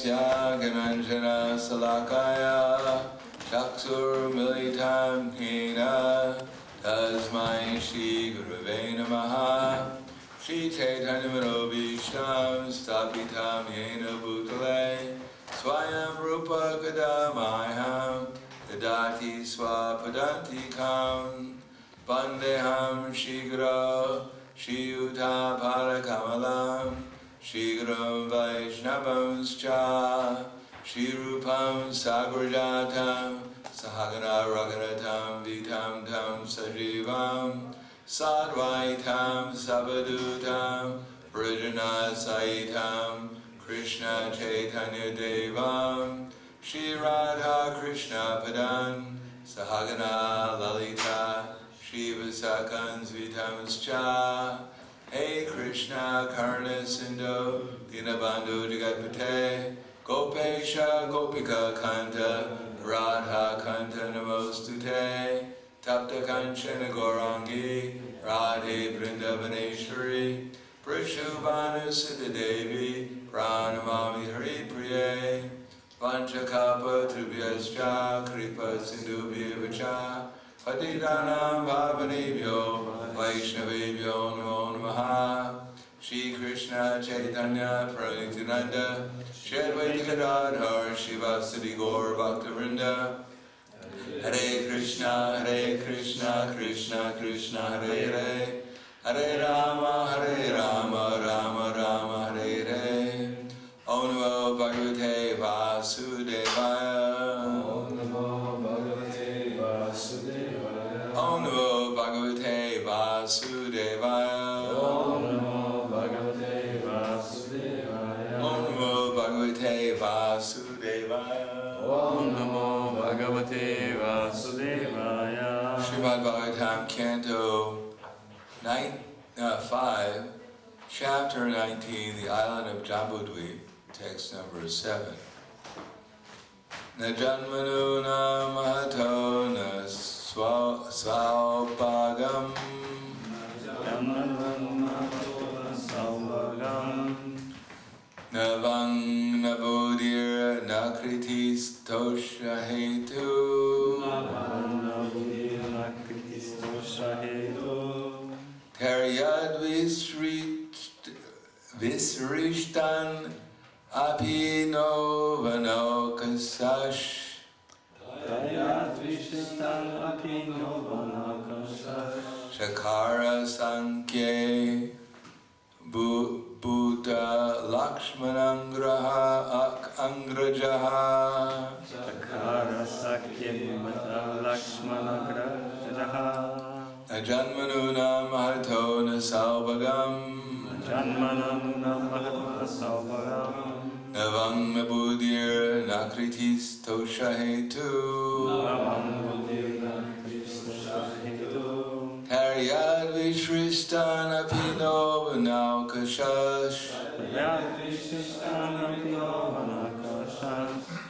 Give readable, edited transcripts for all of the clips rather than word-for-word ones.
Tasya Gananjana Salakaya Chakshur Militam Kena Tasmai Shri Gurave Namaha Shri Chaitanya Manobhishtam Stapitam Yena Bhutale Swayam Rupa Kadamayam Dadati Swapadantikam Vandeham Shigra Shri Yuta Parakamalam Shigram Vaishnavamscha Shri Rupam Sagrajatam Sahagana Raganatam Vitam Tam Sajivam Sadvaitam Sabadutam Vrajana Saitam Krishna Chaitanya Devam Shri Radha Krishna Padan Sahagana Lalita Shiva Sakans Vitamscha Hey Krishna Karna Sindhu Dinabandhu Jagatpate Gopesha Gopika Kanta Radha Kanta Namostute Tapta Kanchana Gaurangi Radhe Vrindavaneshwari Prashubhanu Siddha Devi Pranamami Hari Priye Vanchakapa Tribhyascha Kripa Sindhubhya Vacha Patitanam Bhavanebhyo Vaishnavebhyo Namo Namaha Shri Krishna Chaitanya Pranitinanda Shri Advaita Gadadhar Shivasadi Gaur Bhaktivinoda Hare Krishna Krishna Krishna Hare Hare Hare Rama Rama Rama Hare Hare Om Namo Bhagavate Vasudevaya Om Namo Bhagavate Vasudevaya Om Namo Bhagavate Vasudevaya Om Namo Bhagavate Vasudevaya Om Namo Bhagavate Vasudevaya Om Namo Bhagavate Vasudevaya Srimad Bhagavatam Canto 5, Chapter 19, The Island of Jambudweep, text number 7. Na janmanu na mahato na svaupagam na vang na bodhir na kritis tosha hetu Taryad visrishtan api no vanokasash Shakara Sankye Bhuta Lakshmanangraha Angrajaha Shakara Sankye Bhuta Lakshmanangraha Janmanuna Mahato Nasaubagam Janmanuna Mahato Nasaubagam Navang Nabudir Nakritis Tosha Hetu Taryad Vishristan Apino Vanaukashash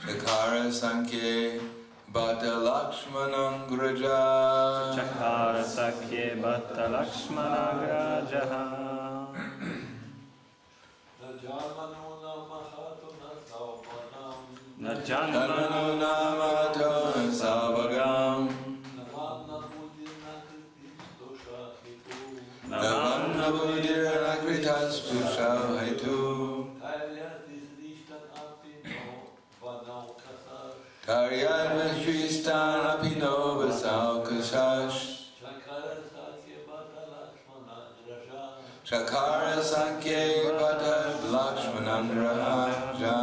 Shakara Sankye Bhatta Lakshmanangraja Chakara Sakye Bhatta Lakshmanangraja Janmanu Namato Savagam Navam Nabudir Nakritas Pusha Haitu Taryad Vishristan Apino Vasau Kashash Shakara Sankye Bhatta Lakshmanandraja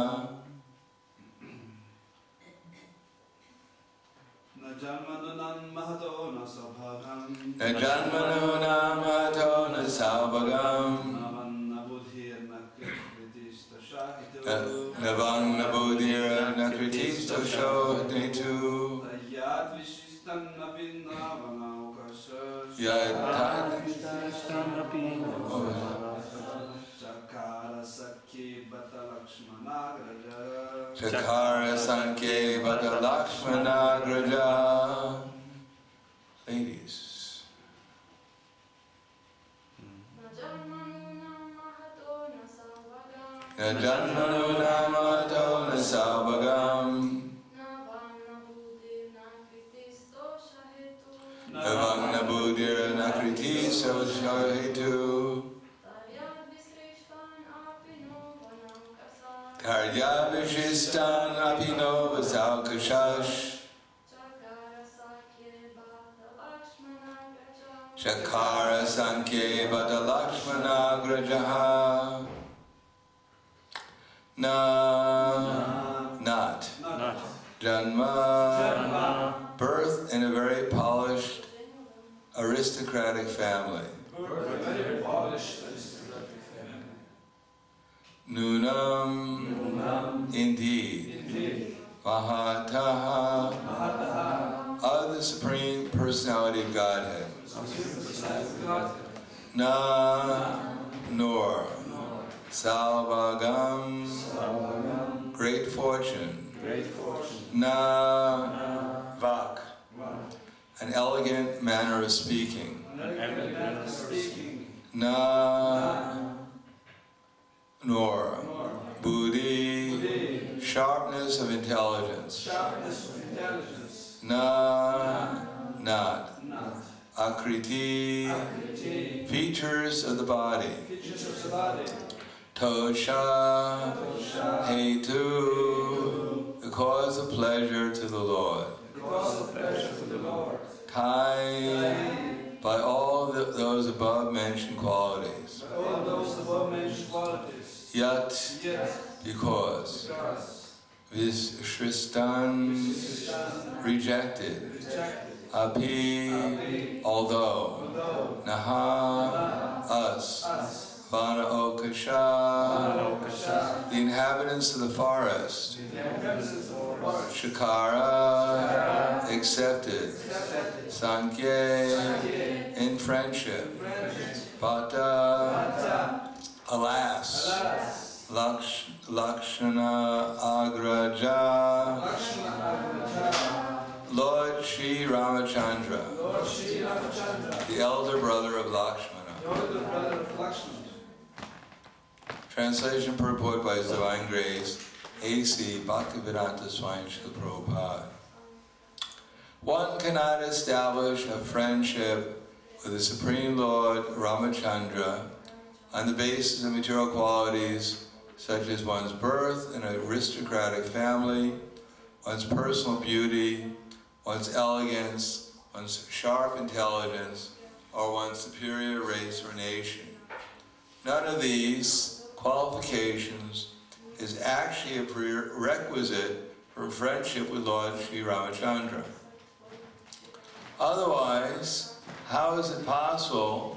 Janmanunam Mahato Nasabhagam Janmanunam Mahato Nasabhagam Navang Nabudhir Nakritis Tosho Netu Yad Vishistan Napinna Vanaukasas Yad Chakara Sakye Bhatta Lakshmanagraja Chakara Sankye Bhatta Lakshmanagraja. Ladies. Janmanu Namato Karya Vishistan Abhino Vasaukashash Chakara Sankhe Bata Lakshmana Grajaha Not Janma, birth in a very polished aristocratic family. Nunam, indeed. Mahataha, of the Supreme Personality of Godhead. Na, nor. Salvagam, great fortune. Na, vak, an elegant manner of speaking. Na, nor. Buddhi, sharpness of intelligence. Na, not. Akriti, features of the body. Tosha, hetu, the cause of pleasure to the Lord. Tai, by all those above mentioned qualities. Yat, because. Vishristan, rejected. Api, although. Naha, us. Vana Okasha, the inhabitants of the forest. Shakara, accepted. Sankhya, in friendship. Bata, alas. Lakshana Agraja, Lord Sri Ramachandra, the elder brother of Lakshmana. Translation purport by His Divine Grace, A.C. Bhaktivedanta Swami Srila Prabhupada. One cannot establish a friendship with the Supreme Lord Ramachandra on the basis of material qualities such as one's birth in an aristocratic family, one's personal beauty, one's elegance, one's sharp intelligence, or one's superior race or nation. None of these qualifications is actually a prerequisite for friendship with Lord Sri Ramachandra. Otherwise, how is it possible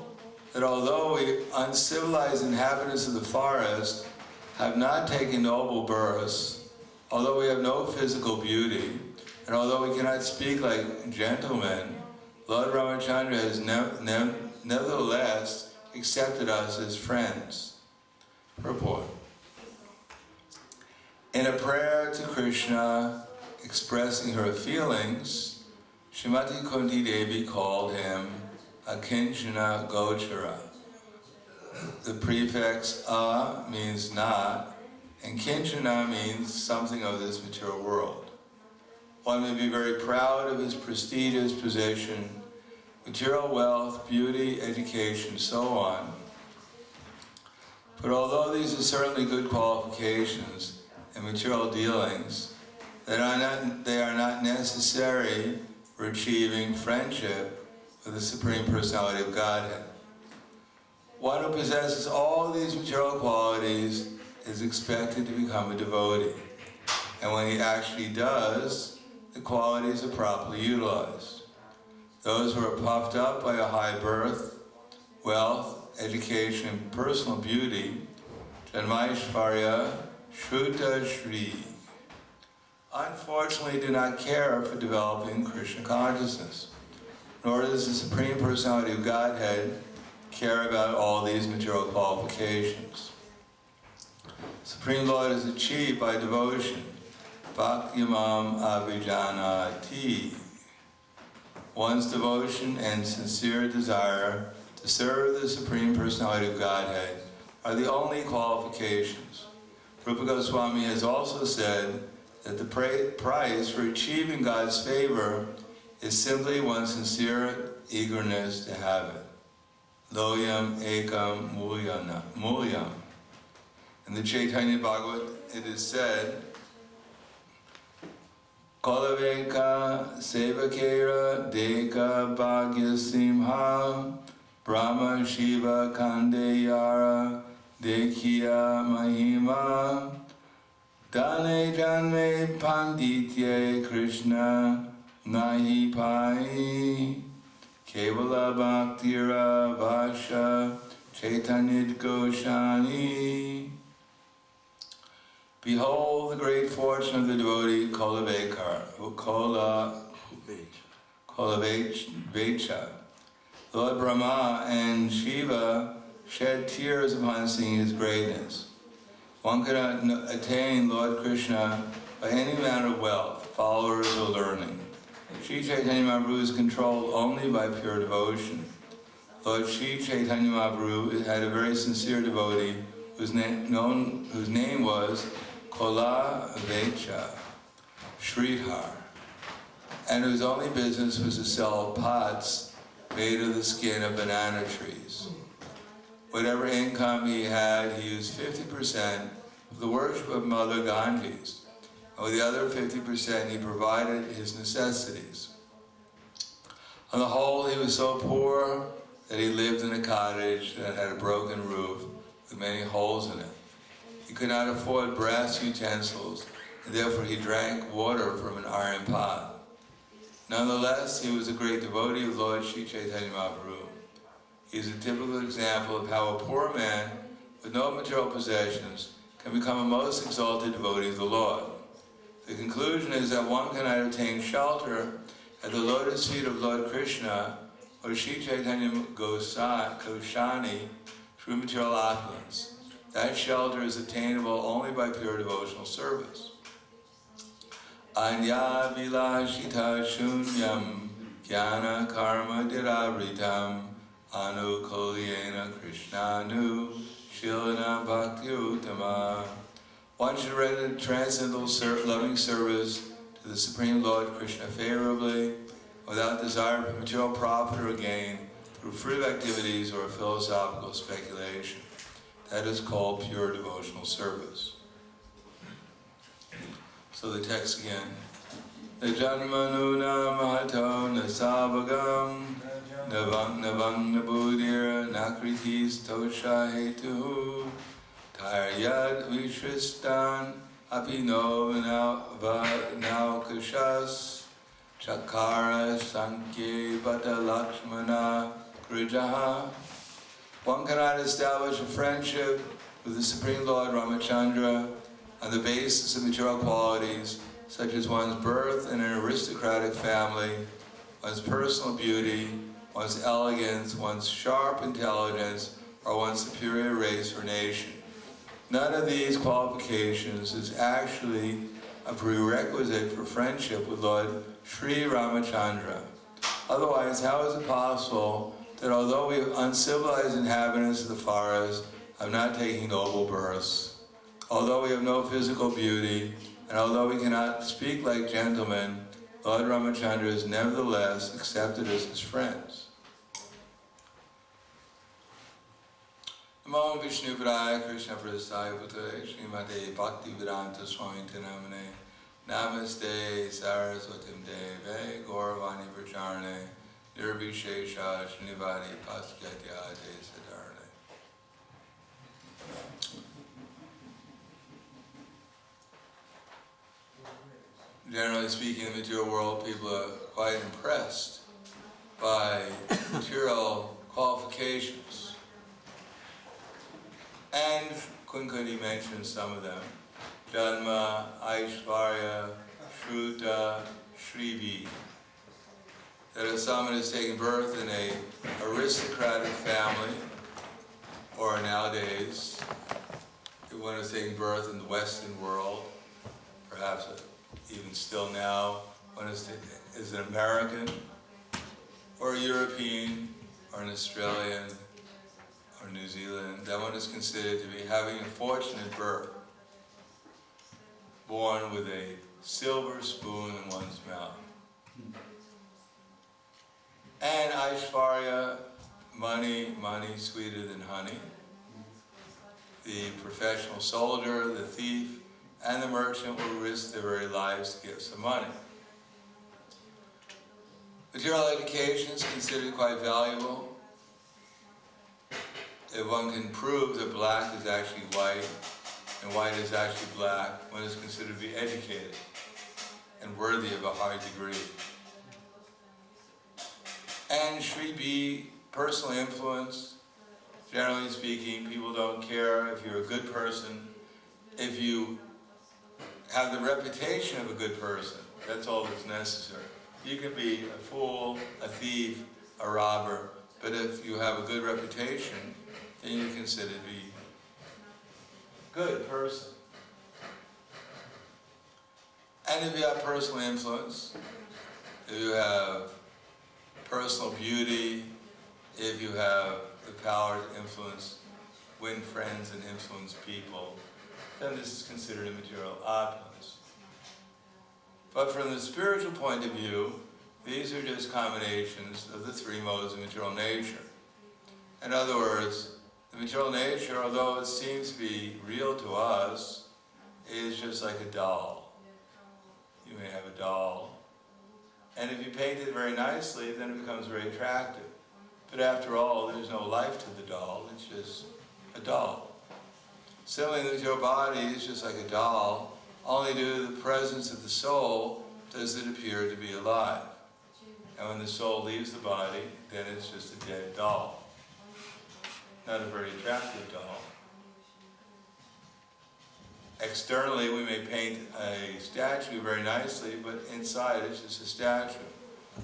that although we uncivilized inhabitants of the forest have not taken noble births, although we have no physical beauty, and although we cannot speak like gentlemen, Lord Ramachandra has nevertheless accepted us as friends. Purport. In a prayer to Krishna expressing her feelings, Srimati Kunti Devi called him Akinchana Gochara. The prefix a means not, and kinchana means something of this material world. One may be very proud of his prestigious position, material wealth, beauty, education, so on. But although these are certainly good qualifications in material dealings, they are not necessary for achieving friendship with the Supreme Personality of Godhead. One who possesses all these material qualities is expected to become a devotee. And when he actually does, the qualities are properly utilized. Those who are puffed up by a high birth, wealth, education, and personal beauty, Janmaishvarya, Shruta Shri, unfortunately do not care for developing Krishna consciousness, nor does the Supreme Personality of Godhead care about all these material qualifications. Supreme Lord is achieved by devotion. Bhakti-mam abhijanati. One's devotion and sincere desire to serve the Supreme Personality of Godhead are the only qualifications. Rupa Goswami has also said that the price for achieving God's favor is simply one's sincere eagerness to have it. Loyam ekam mulyam. In the Chaitanya Bhagavat it is said, Kolaveka Sevakera Deka Bhagyasimha Brahma Shiva Kandeyara Dekhiya Mahima Dane Janme Panditye Krishna Nahi Pai Kevala Bhaktira Vasha Chaitanyad Goshani. Behold the great fortune of the devotee Kolavecha. Lord Brahma and Shiva shed tears upon seeing his greatness. One cannot attain Lord Krishna by any amount of wealth, followers, or learning. Sri Chaitanya Mahaprabhu is controlled only by pure devotion. Lord Sri Chaitanya Mahaprabhu had a very sincere devotee whose name was Kolavecha Sridhar, and whose only business was to sell pots made of the skin of banana trees. Whatever income he had, he used 50% for the worship of Mother Ganges, and with the other 50% he provided his necessities. On the whole, he was so poor that he lived in a cottage that had a broken roof with many holes in it. He could not afford brass utensils, and therefore he drank water from an iron pot. Nonetheless, he was a great devotee of Lord Sri Chaitanya Mahaprabhu. He is a typical example of how a poor man with no material possessions can become a most exalted devotee of the Lord. The conclusion is that one cannot obtain shelter at the lotus feet of Lord Krishna or Sri Chaitanya Goshani through material opulence. That shelter is attainable only by pure devotional service. Anya vilashita shunyam jnana karma dirabritam anukulyena krishnanu shilana bhakti uttama. One should render transcendental loving service to the Supreme Lord Krishna favorably, without desire for material profit or gain, through fruitive activities or philosophical speculation. That is called pure devotional service. So the text again. Najanmanuna mahato nasabagam navang nabudir nakritis tosha hetu taryad vishristan apino naukashas chakara sankye bata lakshmana grijaha. One cannot establish a friendship with the Supreme Lord Ramachandra on the basis of material qualities such as one's birth in an aristocratic family, one's personal beauty, one's elegance, one's sharp intelligence, or one's superior race or nation. None of these qualifications is actually a prerequisite for friendship with Lord Sri Ramachandra. Otherwise, how is it possible that although we are uncivilized inhabitants of the forest, are not taking noble births, although we have no physical beauty, and although we cannot speak like gentlemen, Lord Ramachandra is nevertheless accepted as his friends. Namo Vishnu Padaya Krishna Prasthaya Putale Srimate Bhakti Vedanta Swami Namane Namaste Saraswatim Deve Gauravani Pracharane Nirvishesha Srinivadi Paskyatyate Sadarane. Generally speaking, in the material world, people are quite impressed by material qualifications. And Kunkundi mentioned some of them. Janma, Aishvarya, Shruta, Shrivi. That if someone has taken birth in an aristocratic family, or nowadays, if one has taken birth in the Western world, perhaps even still now, one is an American, or a European, or an Australian, or New Zealand, that one is considered to be having a fortunate birth, born with a silver spoon in one's mouth. And Aishvarya, money sweeter than honey. The professional soldier, the thief, and the merchant will risk their very lives to get some money. Material education is considered quite valuable. If one can prove that black is actually white and white is actually black, one is considered to be educated and worthy of a high degree. And should be personally influenced. Generally speaking, people don't care if you're a good person, if you have the reputation of a good person. That's all that's necessary. You can be a fool, a thief, a robber, but if you have a good reputation, then you're considered to be a good person. And if you have personal influence, if you have personal beauty, if you have the power to influence, win friends and influence people, then this is considered a material opulence. But from the spiritual point of view, these are just combinations of the three modes of material nature. In other words, the material nature, although it seems to be real to us, is just like a doll. You may have a doll, and if you paint it very nicely, then it becomes very attractive. But after all, there's no life to the doll, it's just a doll. Similarly, the material body is just like a doll, only due to the presence of the soul does it appear to be alive. And when the soul leaves the body, then it's just a dead doll. Not a very attractive doll. Externally, we may paint a statue very nicely, but inside it's just a statue.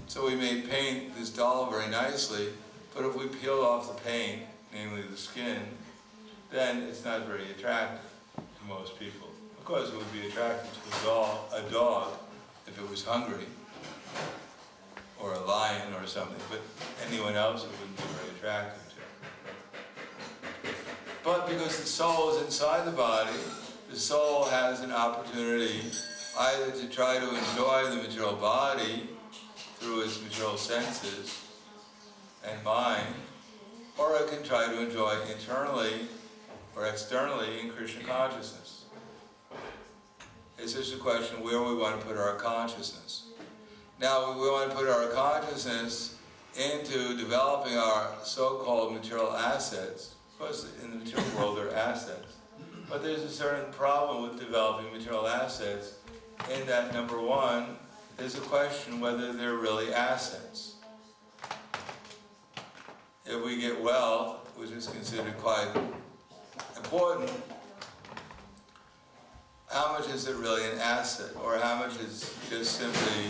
So we may paint this doll very nicely, but if we peel off the paint, namely the skin, then it's not very attractive to most people. Of course, it would be attractive to a dog if it was hungry, or a lion or something, but anyone else it wouldn't be very attractive to. But because the soul is inside the body, the soul has an opportunity either to try to enjoy the material body through its material senses and mind, or it can try to enjoy internally or externally in Krishna consciousness. It's just a question where we want to put our consciousness. Now, we want to put our consciousness into developing our so-called material assets. Of course, in the material world there are assets. But there's a certain problem with developing material assets in that, number one, there's a question whether they're really assets. If we get wealth, which is considered quite important, how much is it really an asset, or how much is just simply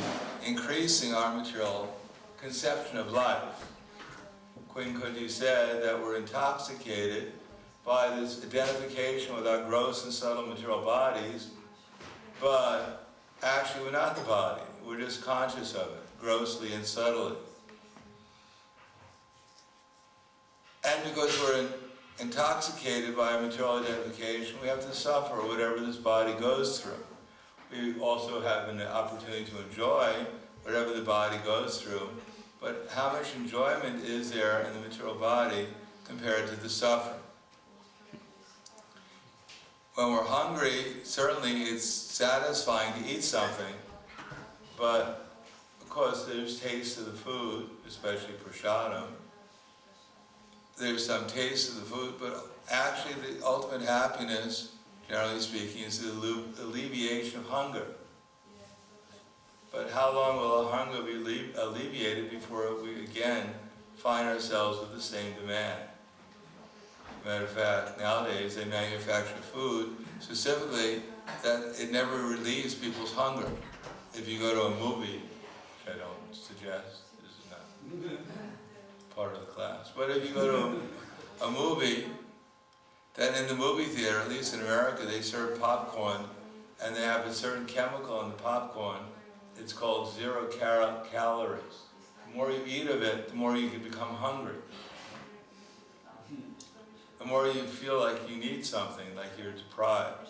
increasing our material conception of life? Queen Kunti said that we're intoxicated by this identification with our gross and subtle material bodies, but actually we're not the body, we're just conscious of it, grossly and subtly. And because we're intoxicated by our material identification, we have to suffer whatever this body goes through. We also have an opportunity to enjoy whatever the body goes through, but how much enjoyment is there in the material body compared to the suffering? When we're hungry, certainly it's satisfying to eat something, but of course there's taste of the food, especially prasadam. There's some taste of the food, but actually the ultimate happiness, generally speaking, is the alleviation of hunger. But how long will our hunger be alleviated before we again find ourselves with the same demand? Matter of fact, nowadays they manufacture food specifically that it never relieves people's hunger. If you go to a movie, which I don't suggest, this is not part of the class, but if you go to a movie, then in the movie theater, at least in America, they serve popcorn, and they have a certain chemical in the popcorn. It's called 0 calories. The more you eat of it, the more you can become hungry. The more you feel like you need something, like you're deprived.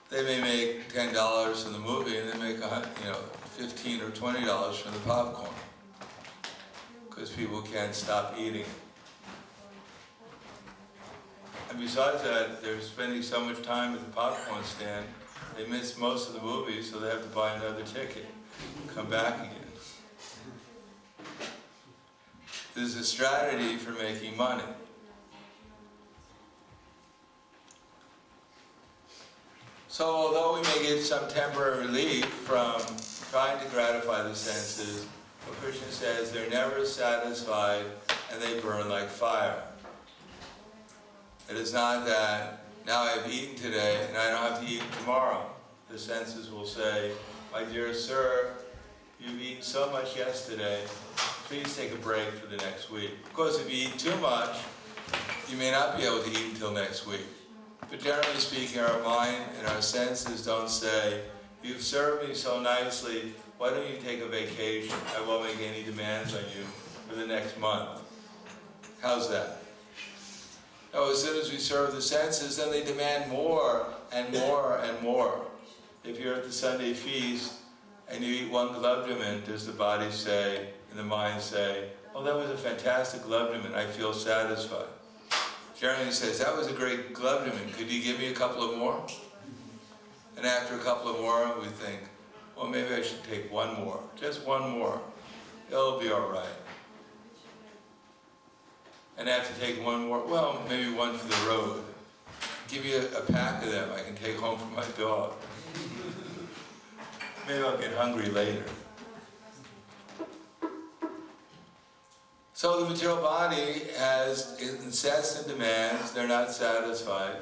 They may make $10 from the movie, and they make $15 or $20 from the popcorn, because people can't stop eating. And And besides that, they're spending so much time at the popcorn stand, they miss most of the movies, so they have to buy another ticket, come back again. This is a strategy for making money. So although we may get some temporary relief from trying to gratify the senses, what Krishna says, they're never satisfied and they burn like fire. It is not that, now I've eaten today and I don't have to eat tomorrow. The senses will say, my dear sir, you've eaten so much yesterday, please take a break for the next week. Of course, if you eat too much, you may not be able to eat until next week. But generally speaking, our mind and our senses don't say, you've served me so nicely, why don't you take a vacation? I won't make any demands on you for the next month. How's that? No, as soon as we serve the senses, then they demand more and more and more. If you're at the Sunday feast and you eat one gulab-jamun, does the body say, and the mind say, oh, that was a fantastic gulab-jamun, I feel satisfied. Jeremy says, that was a great gulab-jamun, could you give me a couple of more? And after a couple of more, we think, well, maybe I should take one more, just one more. It'll be all right. And after taking one more, well, maybe one for the road. Give me a pack of them I can take home for my dog. Maybe I'll get hungry later. So the material body has incessant demands, they're not satisfied,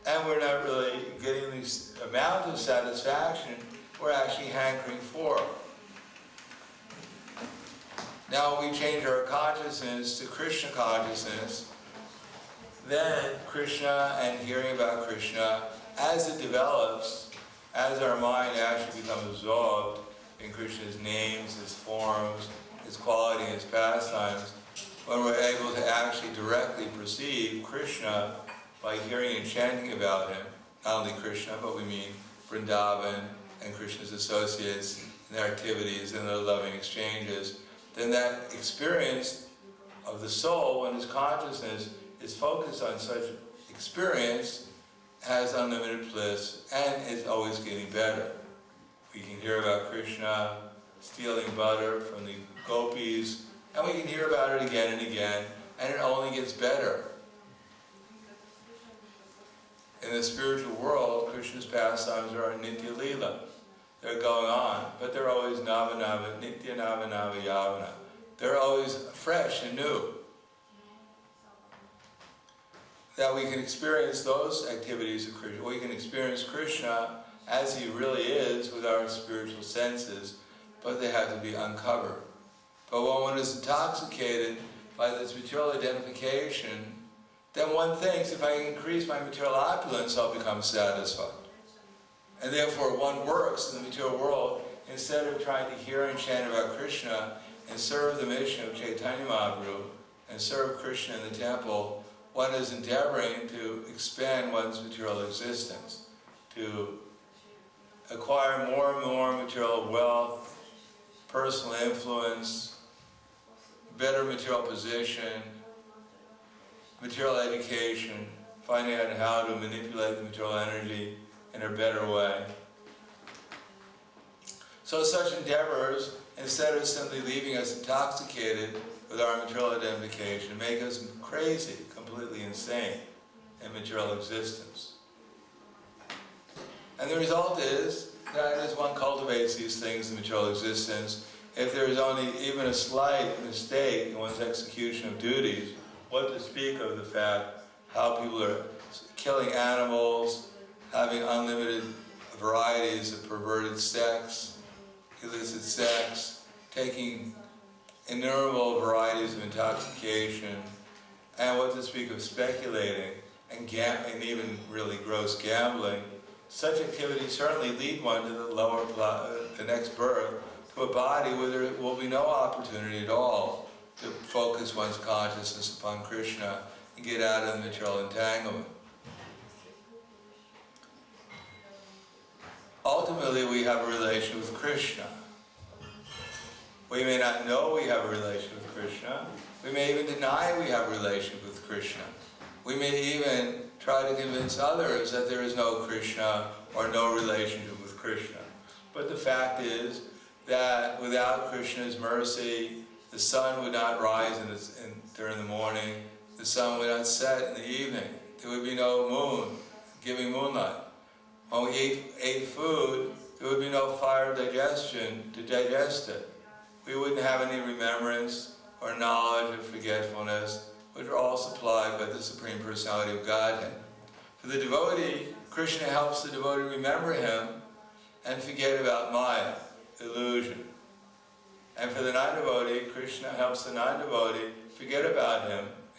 and we're not really getting the amount of satisfaction we're actually hankering for. Now we change our consciousness to Krishna consciousness, then Krishna and hearing about Krishna, as it develops, as our mind actually becomes absorbed in Krishna's names, his forms, his quality, his pastimes, when we're able to actually directly perceive Krishna by hearing and chanting about him, not only Krishna, but we mean Vrindavan and Krishna's associates and their activities and their loving exchanges, then that experience of the soul, when his consciousness is focused on such experience, has unlimited bliss and is always getting better. We can hear about Krishna stealing butter from the gopis, and we can hear about it again and again, and it only gets better. In the spiritual world, Krishna's pastimes are Nitya Leela. They're going on, but they're always Nava Nava, Nitya Nava Nava Yavana. They're always fresh and new. That we can experience those activities of Krishna. We can experience Krishna as he really is with our spiritual senses, but they have to be uncovered. But when one is intoxicated by this material identification, then one thinks, if I increase my material opulence, I'll become satisfied. And therefore one works in the material world, instead of trying to hear and chant about Krishna and serve the mission of Chaitanya Mahaprabhu and serve Krishna in the temple, one is endeavoring to expand one's material existence, to acquire more and more material wealth, personal influence, better material position, material education, finding out how to manipulate the material energy in a better way. So such endeavors, instead of simply leaving us intoxicated with our material identification, make us crazy, completely insane in material existence. And the result is that as one cultivates these things in material existence, if there is only even a slight mistake in one's execution of duties, what to speak of the fact how people are killing animals, having unlimited varieties of perverted sex, illicit sex, taking innumerable varieties of intoxication, and what to speak of speculating and even really gross gambling. Such activities certainly lead one to the next birth, to a body where there will be no opportunity at all to focus one's consciousness upon Krishna and get out of the material entanglement. Ultimately, we have a relation with Krishna. We may not know we have a relation with Krishna. We may even deny we have a relation with Krishna. We may even try to convince others that there is no Krishna or no relationship with Krishna. But the fact is that without Krishna's mercy, the sun would not rise during the morning, the sun would not set in the evening. There would be no moon giving moonlight. When we ate food, there would be no fire of digestion to digest it. We wouldn't have any remembrance or knowledge or forgetfulness, which are all supplied by the Supreme Personality of Godhead. For the devotee, Krishna helps the devotee remember him and forget about Maya, illusion. And for the non-devotee, Krishna helps the non-devotee forget about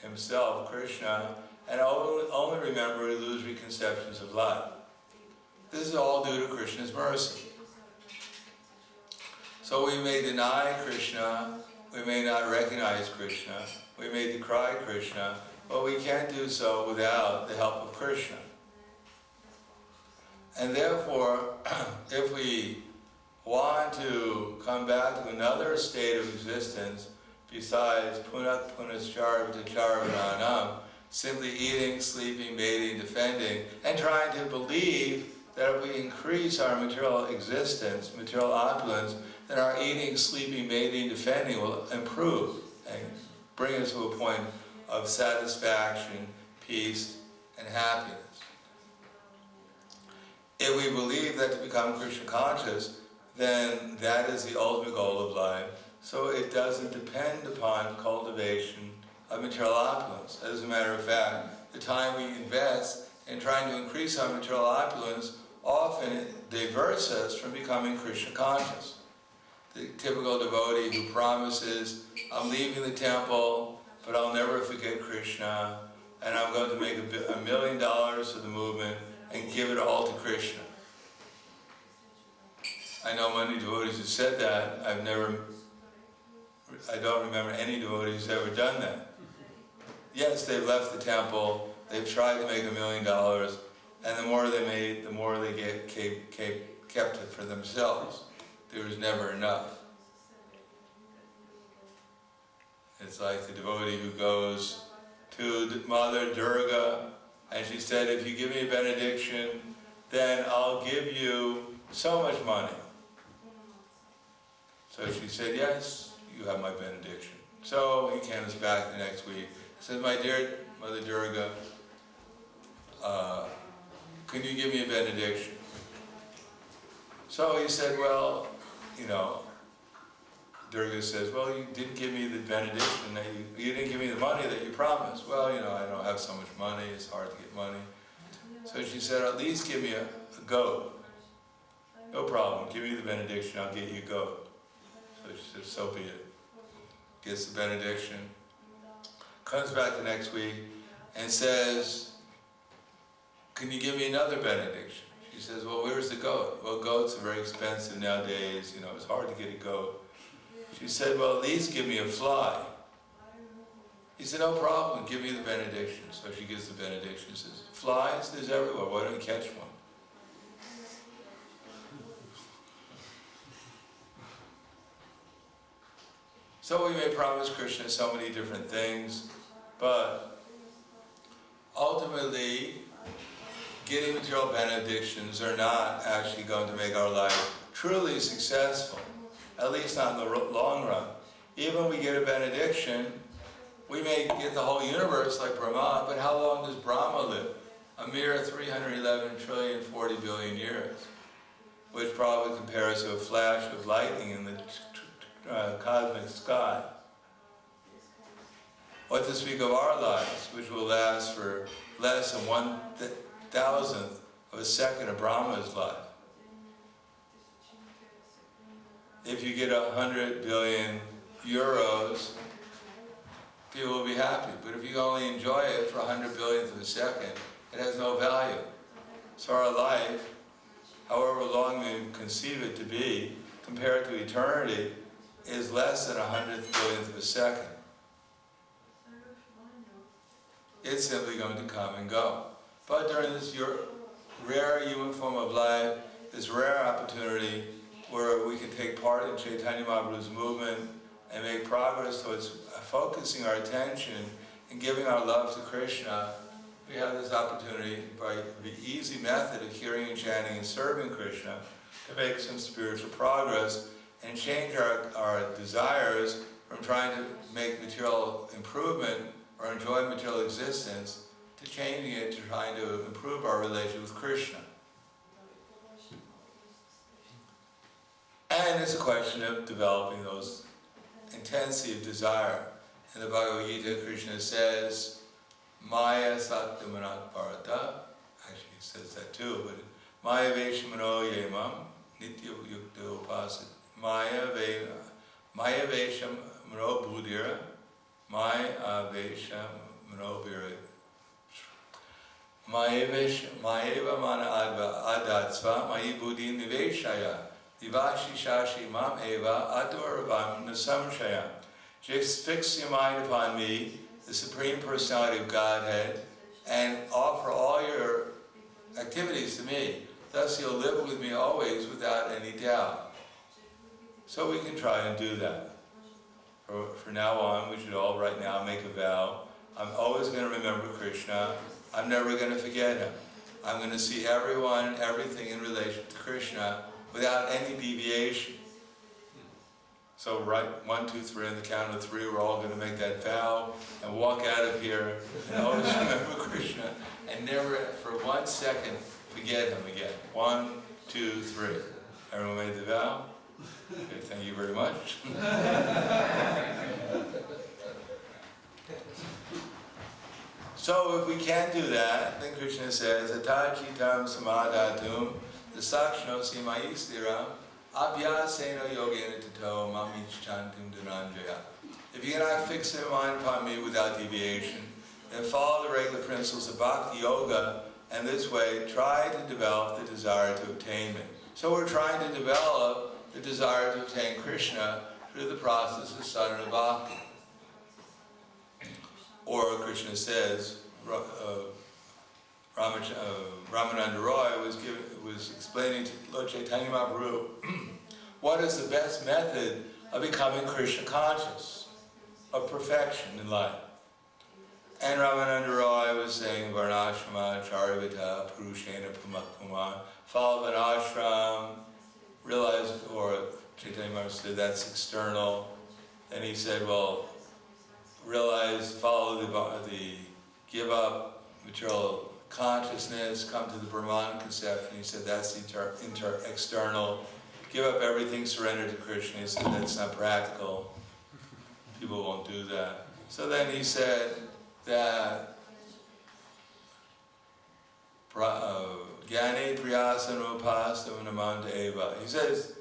himself, Krishna, and only remember illusory conceptions of life. This is all due to Krishna's mercy. So we may deny Krishna, we may not recognize Krishna, we may decry Krishna, but we can't do so without the help of Krishna. And therefore, if we want to come back to another state of existence besides punat punascharvatacharanam, simply eating, sleeping, mating, defending, and trying to believe that if we increase our material existence, material opulence, then our eating, sleeping, mating, defending will improve and bring us to a point of satisfaction, peace, and happiness. If we believe that to become Krishna conscious, then that is the ultimate goal of life. So it doesn't depend upon cultivation of material opulence. As a matter of fact, the time we invest in trying to increase our material opulence often diverts us from becoming Krishna conscious. The typical devotee who promises, I'm leaving the temple, but I'll never forget Krishna, and I'm going to make $1 million for the movement and give it all to Krishna. I know many devotees who said that. I don't remember any devotee who's ever done that. Yes, they've left the temple, they've tried to make $1 million, and the more they made, the more they kept it for themselves. There was never enough. It's like the devotee who goes to Mother Durga, and she said, if you give me a benediction, then I'll give you so much money. So she said, yes, you have my benediction. So he came back the next week. He said, my dear Mother Durga, can you give me a benediction? So he said, well, Durga says, well, you didn't give me the benediction, you didn't give me the money that you promised. Well, I don't have so much money, it's hard to get money. So she said, at least give me a goat. No problem, give me the benediction, I'll get you a goat. So she said, so be it. Gets the benediction, comes back the next week and says, can you give me another benediction? She says, well, where's the goat? Well, goats are very expensive nowadays, it's hard to get a goat. She said, well, at least give me a fly. He said, no problem, give me the benediction. So she gives the benediction. She says, flies, there's everywhere, why don't you catch one? So we may promise Krishna so many different things, but ultimately, getting material benedictions are not actually going to make our life truly successful, at least not in the long run. Even when we get a benediction, we may get the whole universe like Brahma, but how long does Brahma live? A mere 311,040 billion years, which probably compares to a flash of lightning in the cosmic sky. What to speak of our lives, which will last for less than 1,000th of a second of Brahma's life. If you get 100 billion euros, people will be happy. But if you only enjoy it for 100 billionth of a second, it has no value. So our life, however long we conceive it to be, compared to eternity, is less than 100th billionth of a second. It's simply going to come and go. But during this rare human form of life, this rare opportunity where we can take part in Chaitanya Mahaprabhu's movement and make progress towards focusing our attention and giving our love to Krishna, we have this opportunity by the easy method of hearing and chanting and serving Krishna to make some spiritual progress and change our desires from trying to make material improvement or enjoy material existence to changing it to trying to improve our relationship with Krishna. And it's a question of developing those intensity of desire. In the Bhagavad Gita, Krishna says, Maya Satyamanat Bharata, actually he says that too, but Maya Veshamano Yemam, Nitya Yukta Upasit, Maya Veshamano Buddhira, Maya Veshamano Bhira, Mayeva Mana Adatsva, Mayi Buddhi Niveshaya, Divashi Shashi Mam Eva Aduravam Nasamshaya. Just fix your mind upon me, the Supreme Personality of Godhead, and offer all your activities to me. Thus you'll live with me always without any doubt. So we can try and do that. For now on, we should all right now make a vow. I'm always going to remember Krishna. I'm never going to forget him. I'm going to see everyone and everything in relation to Krishna without any deviation. So right, 1, 2, 3, on the count of 3, we're all going to make that vow and walk out of here and always remember Krishna and never for 1 second forget him again. 1, 2, 3. Everyone made the vow? Okay, thank you very much. So if we can't do that, then Krishna says, Atachitam samadhatum, the sakshno simayi stiram, abhyasena yogena tato mamichantim dhananjaya. If you cannot fix your mind upon me without deviation, then follow the regular principles of bhakti yoga, and this way try to develop the desire to obtain me. So we're trying to develop the desire to obtain Krishna through the process of sadhana bhakti. Or Krishna says, Ramananda Roy was explaining to Lord Chaitanya Mahaprabhu what is the best method of becoming Krishna conscious, of perfection in life. And Ramananda Roy was saying, Varnashrama, Charivita, Purushena, Pumakpuma, follow an ashram, realize, or Chaitanya Mahaprabhu said that's external. And he said, well, realize, follow the give up material consciousness, come to the Brahman conception. He said that's the external. Give up everything, surrender to Krishna. He said that's not practical. People won't do that. So then he said that Gyane Priyasanupastam Namanta Eva. He says,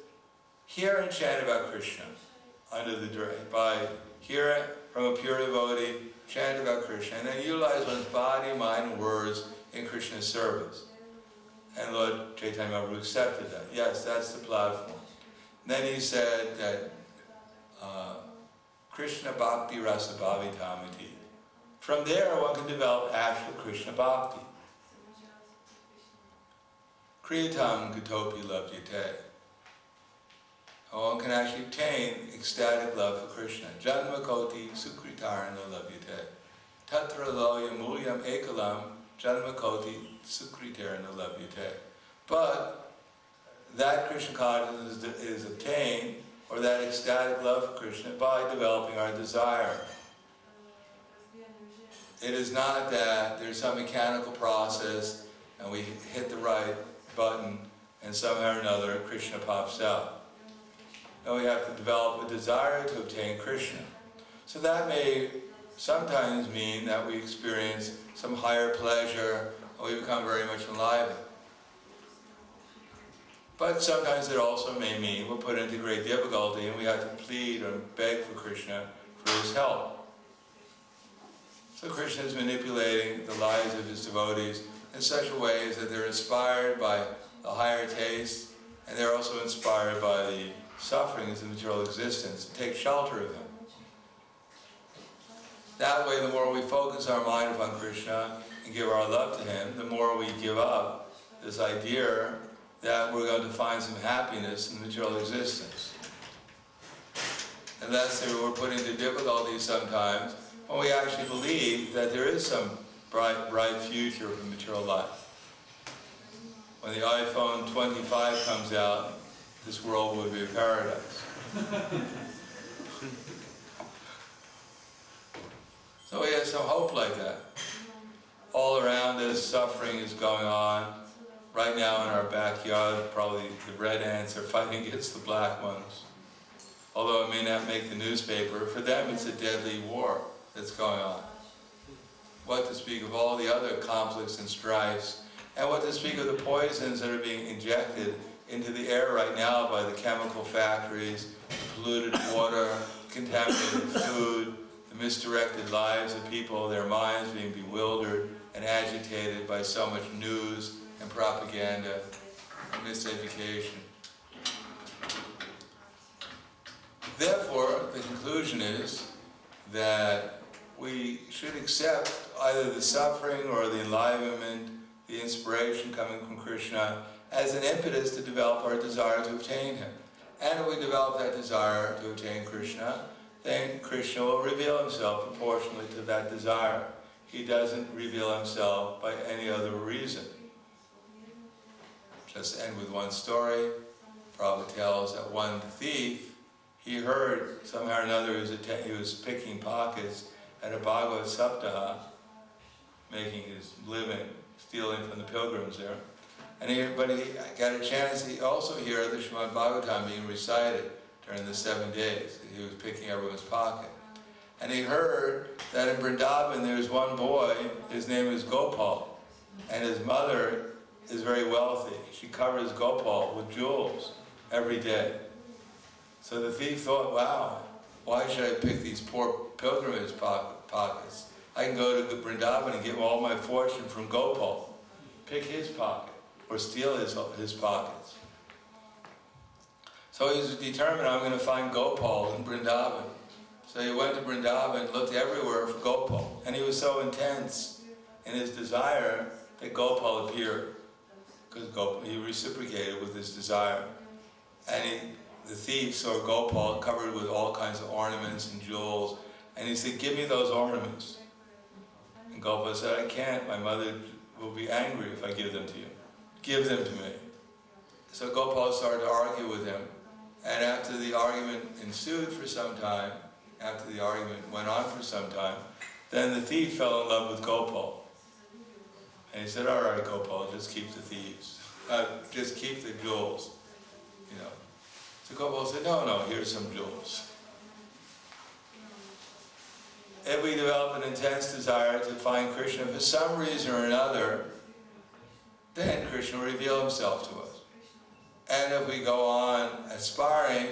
hear and chant about Krishna hear it from a pure devotee, chant about Krishna, and then utilize one's body, mind, and words in Krishna's service. And Lord Chaitanya Mahaprabhu accepted that. Yes, that's the platform. And then he said that Krishna Bhakti Rasa Bhavitamati. From there one can develop actual Krishna Bhakti. Kriyatam Gatopi Labhyate. One can actually obtain ecstatic love for Krishna. Janma Koti Sukritarana Labhyate. Tatra Loya Mulyam Ekalam Janma Koti Sukritarana Labhyate. But that Krishna consciousness is obtained, or that ecstatic love for Krishna, by developing our desire. It is not that there's some mechanical process and we hit the right button and somehow or another Krishna pops out. No, we have to develop a desire to obtain Krishna. So that may sometimes mean that we experience some higher pleasure and we become very much enlivened. But sometimes it also may mean we're put into great difficulty and we have to plead or beg for Krishna for his help. So Krishna is manipulating the lives of his devotees in such a way that they're inspired by the higher taste, and they're also inspired by the sufferings of material existence, to take shelter of him. That way, the more we focus our mind upon Krishna and give our love to him, the more we give up this idea that we're going to find some happiness in material existence. Unless we're put into difficulties sometimes, when we actually believe that there is some bright future of material life. When the iPhone 25 comes out, this world will be a paradise. So we have some hope like that. All around us, suffering is going on. Right now in our backyard, probably the red ants are fighting against the black ones. Although it may not make the newspaper, for them it's a deadly war that's going on. What to speak of all the other conflicts and strifes, and what to speak of the poisons that are being injected into the air right now by the chemical factories, polluted water, contaminated food, the misdirected lives of people, their minds being bewildered and agitated by so much news and propaganda and miseducation. Therefore, the conclusion is that we should accept either the suffering or the enlivenment, the inspiration coming from Krishna, as an impetus to develop our desire to obtain Him. And if we develop that desire to obtain Krishna, then Krishna will reveal Himself proportionally to that desire. He doesn't reveal Himself by any other reason. Just end with one story. Prabhupada tells that one thief, he heard somehow or another he was picking pockets at a Bhagavad Saptaha, making his living, stealing from the pilgrims there. But he got a chance, he also heard the Srimad Bhagavatam being recited during the 7 days. He was picking everyone's pocket. And he heard that in Vrindavan there's one boy, his name is Gopal, and his mother is very wealthy. She covers Gopal with jewels every day. So the thief thought, wow, why should I pick these poor pilgrimage pockets? I can go to Vrindavan and get all my fortune from Gopal. Pick his pocket, or steal his pockets. So he was determined, I'm going to find Gopal in Vrindavan. So he went to Vrindavan, looked everywhere for Gopal. And he was so intense in his desire that Gopal appeared. Because he reciprocated with his desire. And the thief saw Gopal covered with all kinds of ornaments and jewels. And he said, give me those ornaments. And Gopal said, I can't. My mother will be angry if I give them to you. Give them to me. So Gopal started to argue with him. And after the argument ensued for some time, after the argument went on for some time, then the thief fell in love with Gopal. And he said, all right, Gopal, just keep the thieves. Just keep the jewels, you know. So Gopal said, no, here's some jewels. If we develop an intense desire to find Krishna for some reason or another, then Krishna will reveal Himself to us. And if we go on aspiring,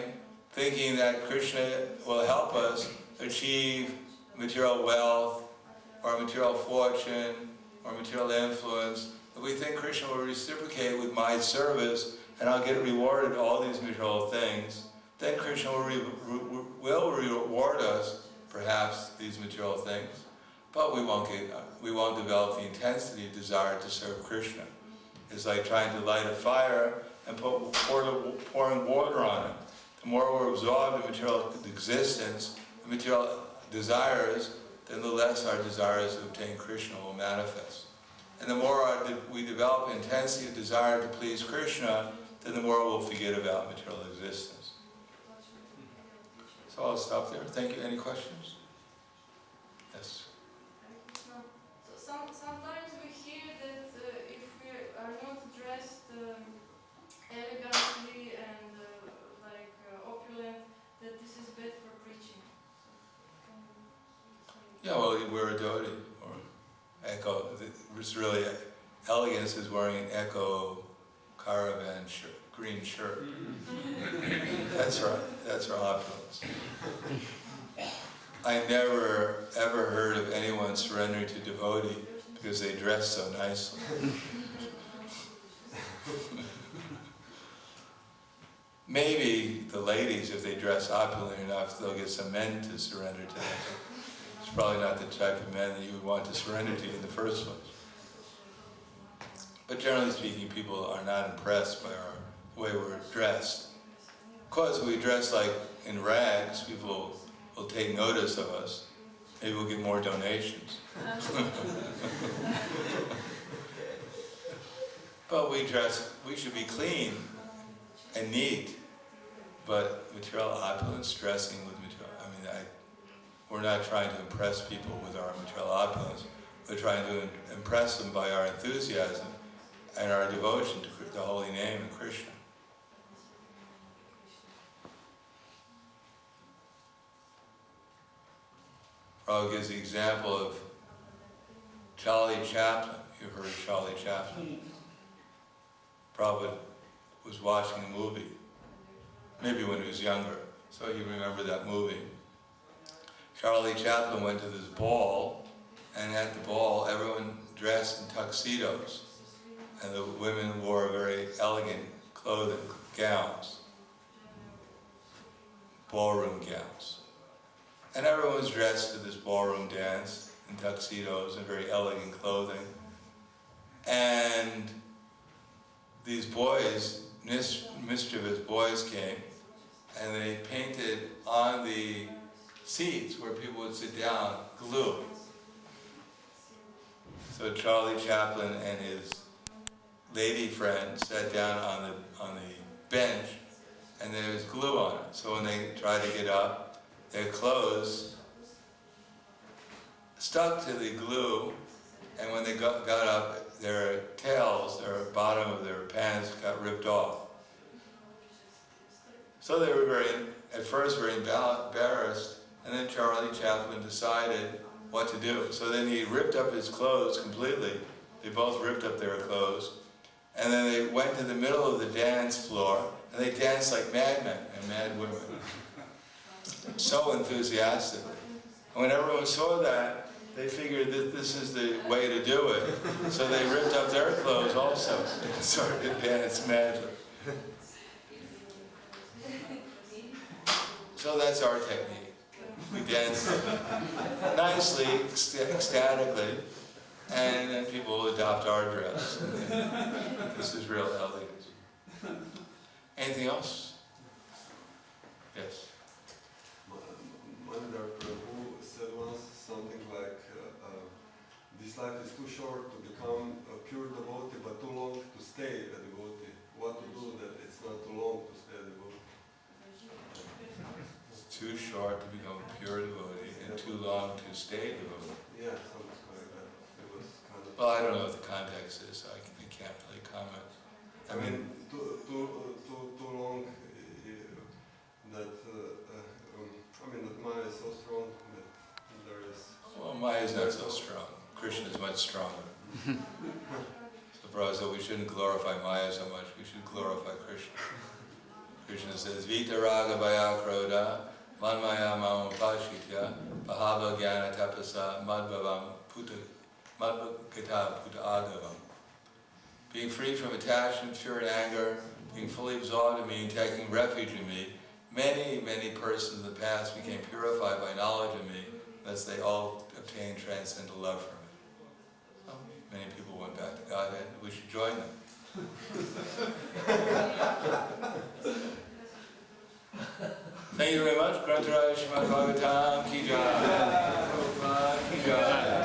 thinking that Krishna will help us achieve material wealth, or material fortune, or material influence, if we think Krishna will reciprocate with my service, and I'll get rewarded all these material things, then Krishna will reward us, perhaps, these material things, but we won't develop the intensity of desire to serve Krishna. It's like trying to light a fire and pouring water on it. The more we're absorbed in material existence, the material desires, then the less our desires to obtain Krishna will manifest. And the more we develop intensity of desire to please Krishna, then the more we'll forget about material existence. So I'll stop there. Thank you. Any questions? Yes. So sometimes we hear that if we are not dressed elegantly and opulent, that this is bad for preaching. Yeah, well, you wear a dhoti or echo. It's really elegance is wearing an echo caravan shirt, green shirt. That's right. That's our opulence. I never ever heard of anyone surrendering to devotee because they dress so nicely. Maybe the ladies, if they dress opulent enough, they'll get some men to surrender to them. It's probably not the type of men that you would want to surrender to in the first place. But generally speaking, people are not impressed by the way we're dressed. Of course, if we dress like in rags, people will take notice of us. Maybe we'll get more donations. But we should be clean and neat. But material opulence, dressing with material, we're not trying to impress people with our material opulence. We're trying to impress them by our enthusiasm and our devotion to the holy name of Krishna. Prabhupada gives the example of Charlie Chaplin. You heard of Charlie Chaplin? Prabhupada was watching a movie, maybe when he was younger, so you remember that movie. Charlie Chaplin went to this ball, and at the ball everyone dressed in tuxedos, and the women wore very elegant clothing, gowns, ballroom gowns. And everyone was dressed for this ballroom dance in tuxedos and very elegant clothing. And these boys, mischievous boys came, and they painted on the seats where people would sit down, glue. So Charlie Chaplin and his lady friend sat down on the bench, and there was glue on it. So when they tried to get up, their clothes stuck to the glue, and when they got up, their tails, their bottom of their pants got ripped off. So they were at first very embarrassed, and then Charlie Chaplin decided what to do. So then he ripped up his clothes completely. They both ripped up their clothes. And then they went to the middle of the dance floor, and they danced like madmen and mad women. So enthusiastically. And when everyone saw that, they figured that this is the way to do it. So they ripped up their clothes also and started to dance madly. So that's our technique. We dance nicely, ecstatically, and then people will adopt our dress. This is real elegance. Anything else? Yes. Mandar Prabhu said once something like, this life is too short to become a pure devotee, but too long to stay a devotee. What to do that it's not too long to stay a devotee? It's too short to become a pure devotee and too long to stay devotee. Yeah, something like that. It was kind of... Well, I don't know what the context is, so I can't really comment. I mean, too long that, that Maya is so strong that there is... Well, Maya is not so strong. Krishna is much stronger. So Prabhupada said we shouldn't glorify Maya so much, we should glorify Krishna. Krishna says, Vita Raga Bhaya Krodha, Manmaya Mamapashitya, Bhava Jnana Tapasa, Madbhavam Madbhagata Puta Agavam. Being free from attachment, fear, and anger, being fully absorbed in me and taking refuge in me, many, many persons in the past became purified by knowledge of me, thus they all obtained transcendental love for me. So many people went back to Godhead. We should join them. Thank you very much. Grantaraj Srimad Bhagavatam Ki Jai. Prabhupada Ki Jai.